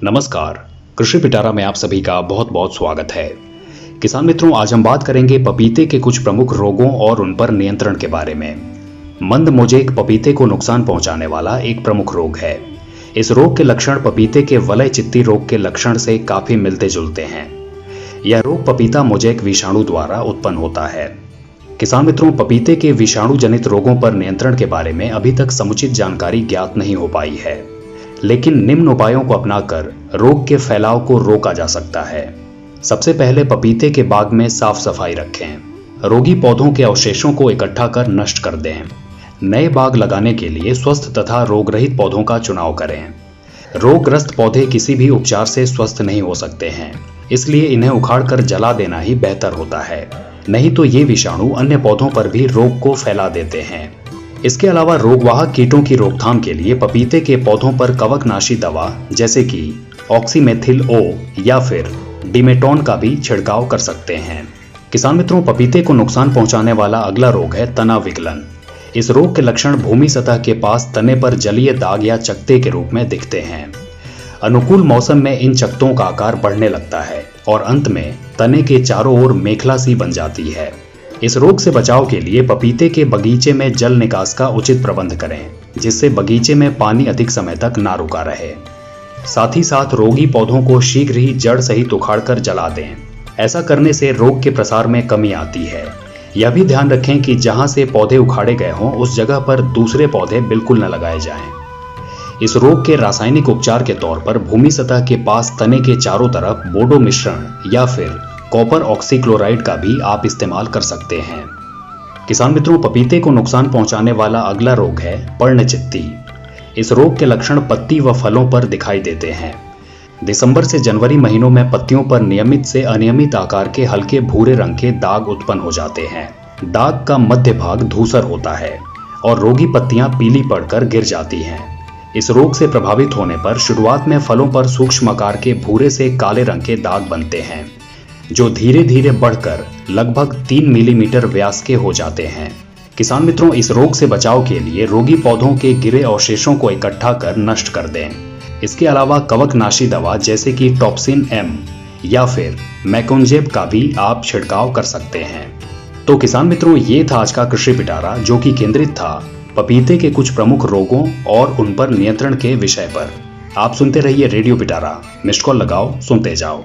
नमस्कार, कृषि पिटारा में आप सभी का बहुत बहुत स्वागत है। किसान मित्रों, आज हम बात करेंगे पपीते के कुछ प्रमुख रोगों और उन पर नियंत्रण के बारे में। मंद मोजेक पपीते को नुकसान पहुंचाने वाला एक प्रमुख रोग है। इस रोग के लक्षण पपीते के वलय चित्ती रोग के लक्षण से काफी मिलते जुलते हैं। यह रोग पपीता मोजेक विषाणु द्वारा उत्पन्न होता है। किसान मित्रों, पपीते के विषाणु जनित रोगों पर नियंत्रण के बारे में अभी तक समुचित जानकारी ज्ञात नहीं हो पाई है, लेकिन निम्न उपायों को अपनाकर रोग के फैलाव को रोका जा सकता है। सबसे पहले पपीते के बाग में साफ सफाई रखें। रोगी पौधों के अवशेषों को इकट्ठा कर नष्ट कर दें। नए बाग लगाने के लिए स्वस्थ तथा रोग रहित पौधों का चुनाव करें। रोगग्रस्त पौधे किसी भी उपचार से स्वस्थ नहीं हो सकते हैं, इसलिए इन्हें उखाड़कर जला देना ही बेहतर होता है। नहीं तो ये विषाणु अन्य पौधों पर भी रोग को फैला देते हैं। इसके अलावा रोगवाहक कीटों की रोकथाम के लिए पपीते के पौधों पर कवकनाशी दवा जैसे कि ऑक्सीमेथिल ओ या फिर डिमेटोन का भी छिड़काव कर सकते हैं। किसान मित्रों, पपीते को नुकसान पहुंचाने वाला अगला रोग है तना विगलन। इस रोग के लक्षण भूमि सतह के पास तने पर जलीय दाग या चकत्ते के रूप में दिखते हैं। अनुकूल मौसम में इन चकत्तों का आकार बढ़ने लगता है और अंत में तने के चारों ओर मेखला सी बन जाती है। इस रोग से बचाव के लिए पपीते के बगीचे में जल निकास का उचित प्रबंध करें, जिससे बगीचे में पानी अधिक समय तक ना रुका रहे। साथ ही साथ रोगी पौधों को शीघ्र ही जड़ सहित उखाड़कर जला दें। ऐसा करने से रोग के प्रसार में कमी आती है। यह भी ध्यान रखें कि जहां से पौधे उखाड़े गए हों उस जगह पर दूसरे पौधे बिल्कुल न लगाए जाएं। इस रोग के रासायनिक उपचार के तौर पर भूमि सतह के पास तने के चारों तरफ बोडो मिश्रण या फिर कॉपर ऑक्सीक्लोराइड का भी आप इस्तेमाल कर सकते हैं। किसान मित्रों, पपीते को नुकसान पहुंचाने वाला अगला रोग है पर्णचित्ती। इस रोग के लक्षण पत्ती व फलों पर दिखाई देते हैं। दिसंबर से जनवरी महीनों में पत्तियों पर नियमित से अनियमित आकार के हल्के भूरे रंग के दाग उत्पन्न हो जाते हैं। दाग का मध्य भाग धूसर होता है और रोगी पत्तियां पीली पड़कर गिर जाती हैं। इस रोग से प्रभावित होने पर शुरुआत में फलों पर सूक्ष्म आकार के भूरे से काले रंग के दाग बनते हैं, जो धीरे धीरे बढ़कर लगभग 3 मिलीमीटर व्यास के हो जाते हैं। किसान मित्रों, इस रोग से बचाव के लिए रोगी पौधों के गिरे अवशेषों को इकट्ठा कर नष्ट कर दें। इसके अलावा कवकनाशी दवा जैसे कि टॉप्सिन एम या फिर मैकोनजेब का भी आप छिड़काव कर सकते हैं। तो किसान मित्रों, ये था आज का कृषि पिटारा, जो कि केंद्रित था पपीते के कुछ प्रमुख रोगों और उन पर नियंत्रण के विषय पर। आप सुनते रहिए रेडियो पिटारा। मिस्ड कॉल लगाओ, सुनते जाओ।